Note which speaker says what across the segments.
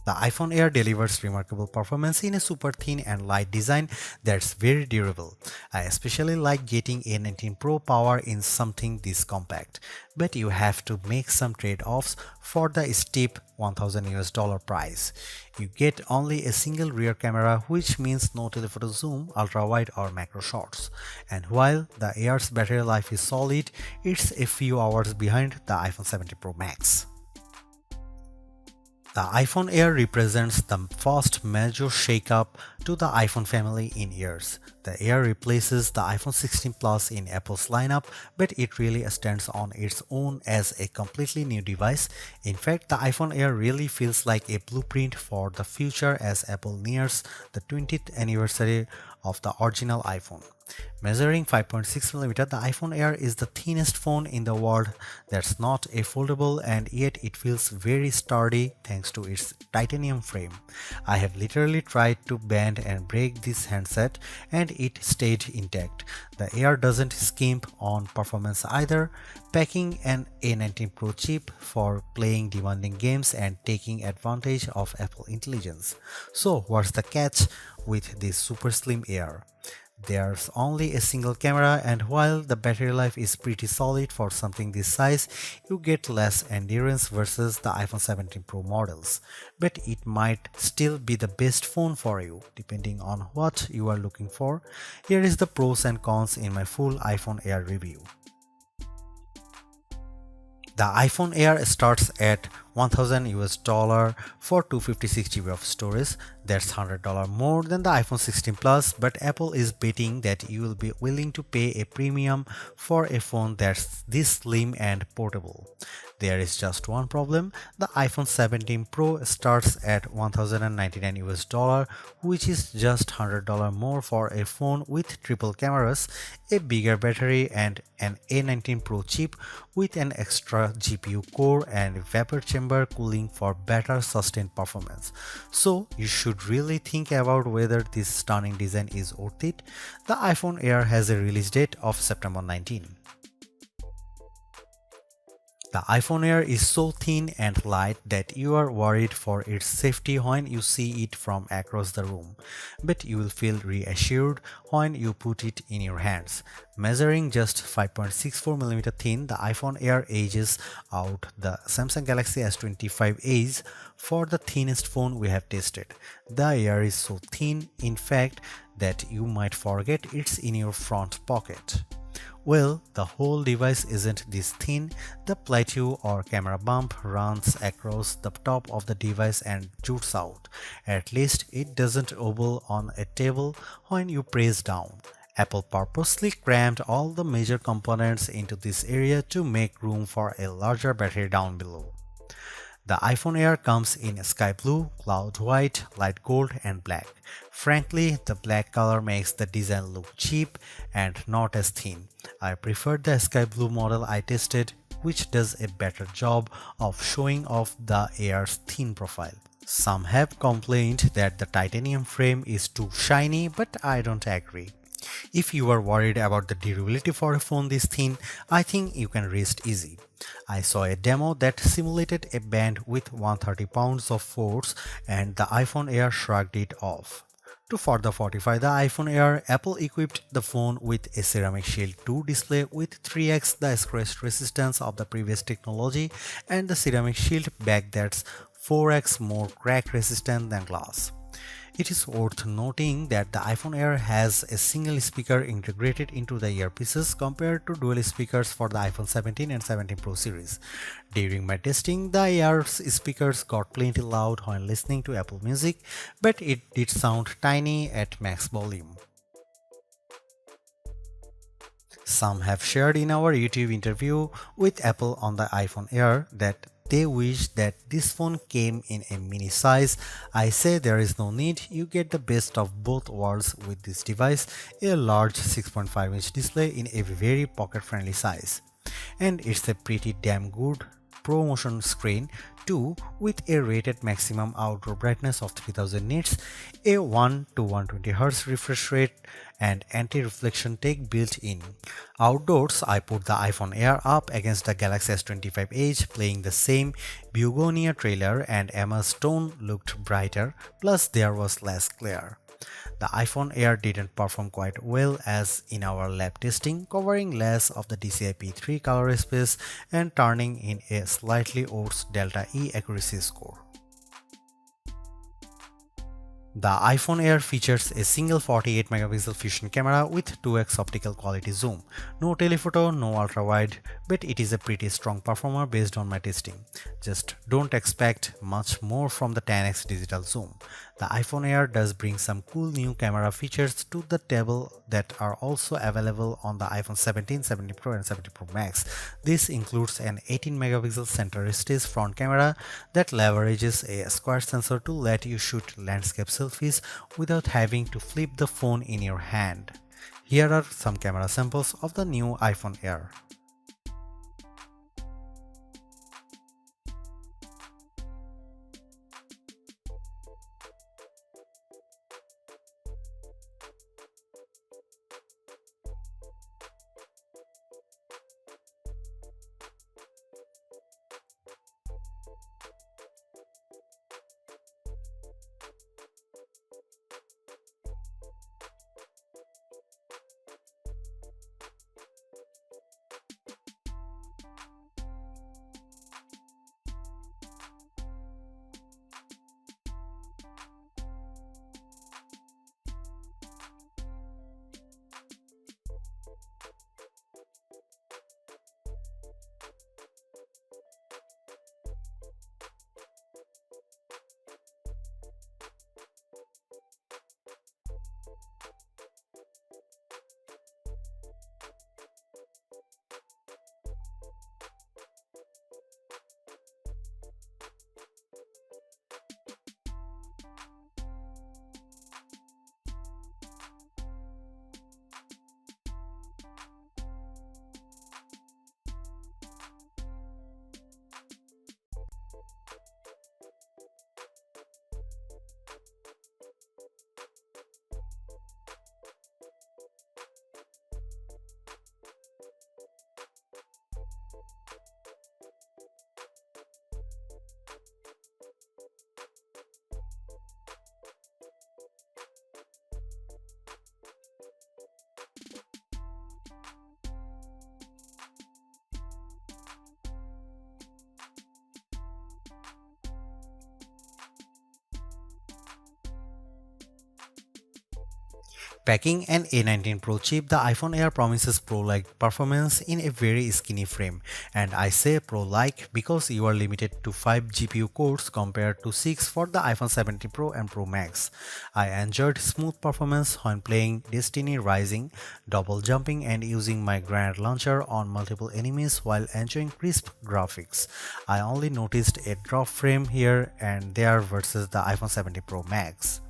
Speaker 1: The iPhone Air delivers remarkable performance in a super thin and light design that's very durable. I especially like getting A19 Pro power in something this compact, but you have to make some trade-offs for the steep $1,000 price. You get only a single rear camera, which means no telephoto zoom, ultra-wide or macro shots. And while the Air's battery life is solid, it's a few hours behind the iPhone 17 Pro Max. The iPhone Air represents the first major shakeup to the iPhone family in years. The Air replaces the iPhone 16 Plus in Apple's lineup, but it really stands on its own as a completely new device. In fact, the iPhone Air really feels like a blueprint for the future as Apple nears the 20th anniversary of the original iPhone. Measuring 5.6mm, the iPhone Air is the thinnest phone in the world that's not a foldable, and yet it feels very sturdy thanks to its titanium frame. I have literally tried to bend and break this handset and it stayed intact. The Air doesn't skimp on performance either, packing an A19 Pro chip for playing demanding games and taking advantage of Apple intelligence. So what's the catch with this super slim Air? There's only a single camera, and while the battery life is pretty solid for something this size, you get less endurance versus the iPhone 17 Pro models. But it might still be the best phone for you, depending on what you are looking for. Here is the pros and cons in my full iPhone Air review. The iPhone Air starts at $1,000 for 256 GB of storage. That's $100 more than the iPhone 16 Plus, but Apple is betting that you will be willing to pay a premium for a phone that's this slim and portable. There is just one problem. The iPhone 17 Pro starts at $1,099, which is just $100 more for a phone with triple cameras, a bigger battery, and an A19 Pro chip with an extra GPU core and vapor chamber cooling for better sustained performance. So you should really think about whether this stunning design is worth it. The iPhone Air has a release date of September 19. The iPhone Air is so thin and light that you are worried for its safety when you see it from across the room, but you will feel reassured when you put it in your hands. Measuring just 5.64mm thin, the iPhone Air edges out the Samsung Galaxy S25 Edge for the thinnest phone we have tested. The Air is so thin, in fact, that you might forget it's in your front pocket. Well, the whole device isn't this thin. The plateau or camera bump runs across the top of the device and jutes out. At least it doesn't wobble on a table when you press down. Apple purposely crammed all the major components into this area to make room for a larger battery down below. The iPhone Air comes in sky blue, cloud white, light gold, and black. Frankly, the black color makes the design look cheap and not as thin. I prefer the sky blue model I tested, which does a better job of showing off the Air's thin profile. Some have complained that the titanium frame is too shiny, but I don't agree. If you are worried about the durability for a phone this thin, I think you can rest easy. I saw a demo that simulated a band with 130 pounds of force, and the iPhone Air shrugged it off. To further fortify the iPhone Air, Apple equipped the phone with a Ceramic Shield 2 display with 3x the scratch resistance of the previous technology and the Ceramic Shield back that's 4x more crack resistant than glass. It is worth noting that the iPhone Air has a single speaker integrated into the earpieces compared to dual speakers for the iPhone 17 and 17 Pro series. During my testing, the Air's speakers got plenty loud when listening to Apple Music, but it did sound tiny at max volume. Some have shared in our YouTube interview with Apple on the iPhone Air that they wish that this phone came in a mini size. I say there is no need, you get the best of both worlds with this device, a large 6.5-inch display in a very pocket-friendly size. And it's a pretty damn good ProMotion screen 2 with a rated maximum outdoor brightness of 3000 nits, a 1 to 120 Hz refresh rate, and anti-reflection tech built in. Outdoors, I put the iPhone Air up against the Galaxy S25 Edge, playing the same Begonia trailer, and Emma's tone looked brighter, plus there was less glare. The iPhone Air didn't perform quite well as in our lab testing, covering less of the DCI-P3 color space and turning in a slightly worse Delta E accuracy score. The iPhone Air features a single 48 megapixel fusion camera with 2x optical quality zoom. No telephoto, no ultra-wide, but it is a pretty strong performer based on my testing. Just don't expect much more from the 10x digital zoom. The iPhone Air does bring some cool new camera features to the table that are also available on the iPhone 17, 17 Pro and 17 Pro Max. This includes an 18 megapixel center stage front camera that leverages a square sensor to let you shoot landscape selfies without having to flip the phone in your hand. Here are some camera samples of the new iPhone Air. Packing an A19 Pro chip, the iPhone Air promises Pro-like performance in a very skinny frame, and I say Pro-like because you are limited to 5 GPU cores compared to 6 for the iPhone 17 Pro and Pro Max. I enjoyed smooth performance when playing Destiny Rising, double jumping and using my grenade launcher on multiple enemies while enjoying crisp graphics. I only noticed a drop frame here and there versus the iPhone 17 Pro Max.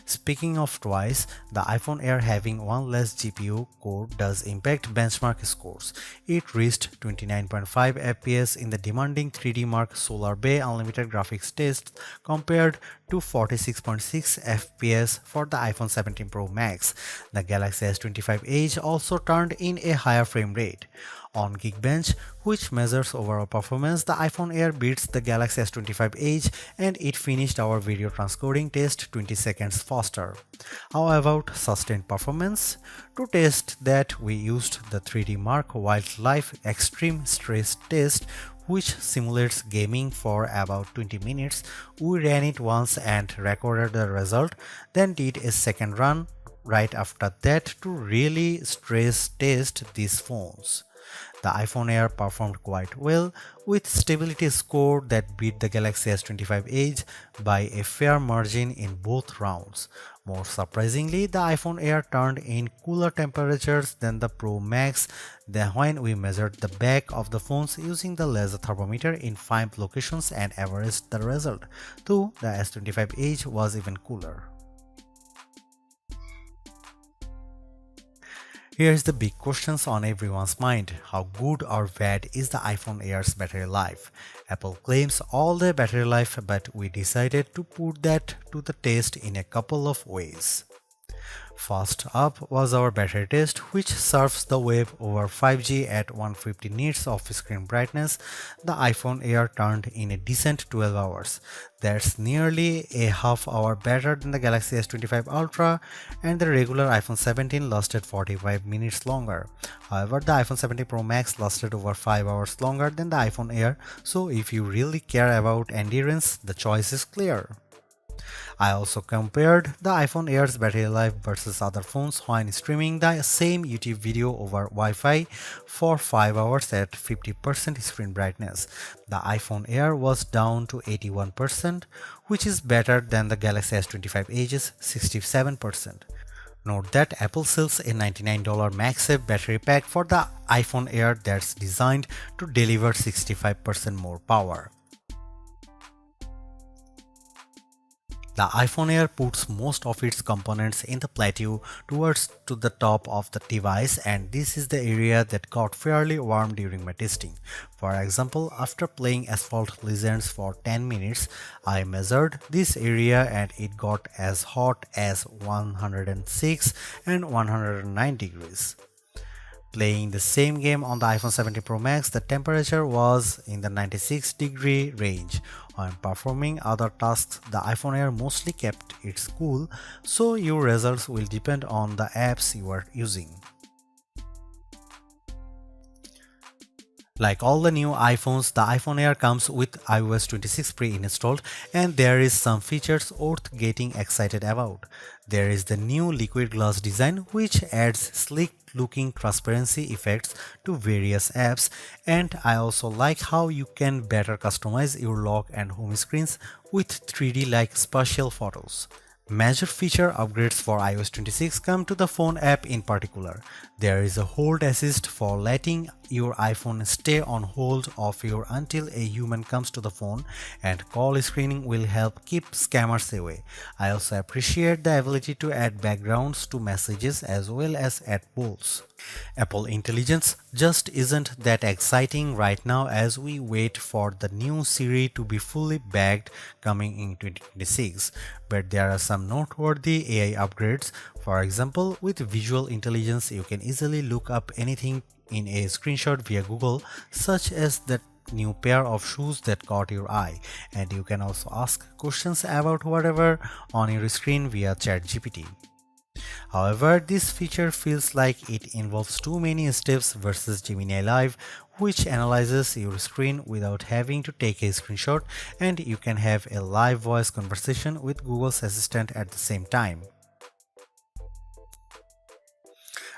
Speaker 1: Speaking of twice, the iPhone Air having one less GPU core does impact benchmark scores. It reached 29.5 FPS in the demanding 3D Mark Solar Bay Unlimited Graphics test compared to 46.6 FPS for the iPhone 17 Pro Max. The Galaxy S25 Edge also turned in a higher frame rate. On Geekbench, which measures overall performance, the iPhone Air beats the Galaxy S25 Edge and it finished our video transcoding test 20 seconds faster. How about sustained performance? To test that, we used the 3D Mark Wildlife Extreme Stress Test, which simulates gaming for about 20 minutes. We ran it once and recorded the result, then did a second run right after that to really stress test these phones. The iPhone Air performed quite well, with stability score that beat the Galaxy S25 Edge by a fair margin in both rounds. More surprisingly, the iPhone Air turned in cooler temperatures than the Pro Max when we measured the back of the phones using the laser thermometer in 5 locations and averaged the result, though the S25 Edge was even cooler. Here's the big questions on everyone's mind. How good or bad is the iPhone Air's battery life? Apple claims all the battery life, but we decided to put that to the test in a couple of ways. First up was our battery test, which surfs the web over 5G at 150 nits of screen brightness. The iPhone Air turned in a decent 12 hours. That's nearly a half hour better than the Galaxy S25 Ultra, and the regular iPhone 17 lasted 45 minutes longer. However, the iPhone 17 Pro Max lasted over 5 hours longer than the iPhone Air, so if you really care about endurance, the choice is clear. I also compared the iPhone Air's battery life versus other phones when streaming the same YouTube video over Wi-Fi for 5 hours at 50% screen brightness. The iPhone Air was down to 81%, which is better than the Galaxy S25 Edge's 67%. Note that Apple sells a $99 MagSafe Battery Pack for the iPhone Air that's designed to deliver 65% more power. The iPhone Air puts most of its components in the plateau towards to the top of the device, and this is the area that got fairly warm during my testing. For example, after playing Asphalt Legends for 10 minutes, I measured this area and it got as hot as 106 and 109 degrees. Playing the same game on the iPhone 17 Pro Max, the temperature was in the 96-degree range. When performing other tasks, the iPhone Air mostly kept it cool, so your results will depend on the apps you are using. Like all the new iPhones, the iPhone Air comes with iOS 26 pre-installed, and there is some features worth getting excited about. There is the new liquid glass design, which adds sleek looking transparency effects to various apps, and I also like how you can better customize your lock and home screens with 3D like spatial photos. Major feature upgrades for iOS 26 come to the phone app in particular. There is a hold assist for letting your iPhone stay on hold of you until a human comes to the phone, and call screening will help keep scammers away. I also appreciate the ability to add backgrounds to messages as well as add polls. Apple Intelligence just isn't that exciting right now as we wait for the new Siri to be fully bagged coming in 2026, but there are some noteworthy AI upgrades. For example, with visual intelligence, you can easily look up anything in a screenshot via Google, such as that new pair of shoes that caught your eye, and you can also ask questions about whatever on your screen via ChatGPT. However, this feature feels like it involves too many steps versus Gemini Live, which analyzes your screen without having to take a screenshot, and you can have a live voice conversation with Google's Assistant at the same time.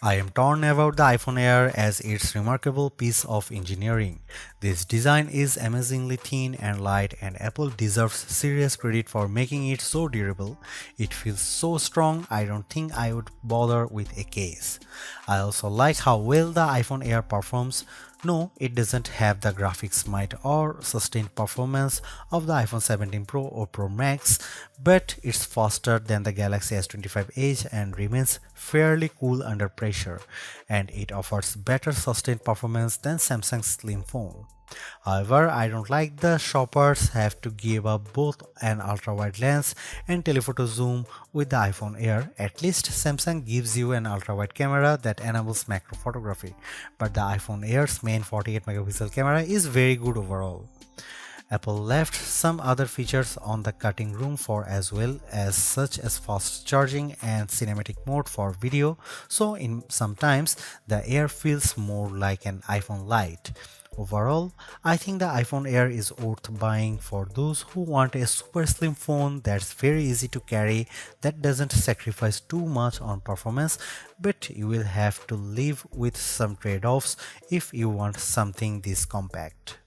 Speaker 1: I am torn about the iPhone Air as its remarkable piece of engineering. This design is amazingly thin and light, and Apple deserves serious credit for making it so durable. It feels so strong, I don't think I would bother with a case. I also like how well the iPhone Air performs. No, it doesn't have the graphics might or sustained performance of the iPhone 17 Pro or Pro Max, but it's faster than the Galaxy S25 Edge and remains fairly cool under pressure, and it offers better sustained performance than Samsung's slim phone. However, I don't like the shoppers have to give up both an ultra-wide lens and telephoto zoom with the iPhone Air. At least Samsung gives you an ultra-wide camera that enables macro photography, but the iPhone Air's main 48 megapixel camera is very good overall. Apple left some other features on the cutting room floor as well, as such as fast charging and cinematic mode for video, so in sometimes the Air feels more like an iPhone Lite. Overall, I think the iPhone Air is worth buying for those who want a super slim phone that's very easy to carry, that doesn't sacrifice too much on performance, but you will have to live with some trade-offs if you want something this compact.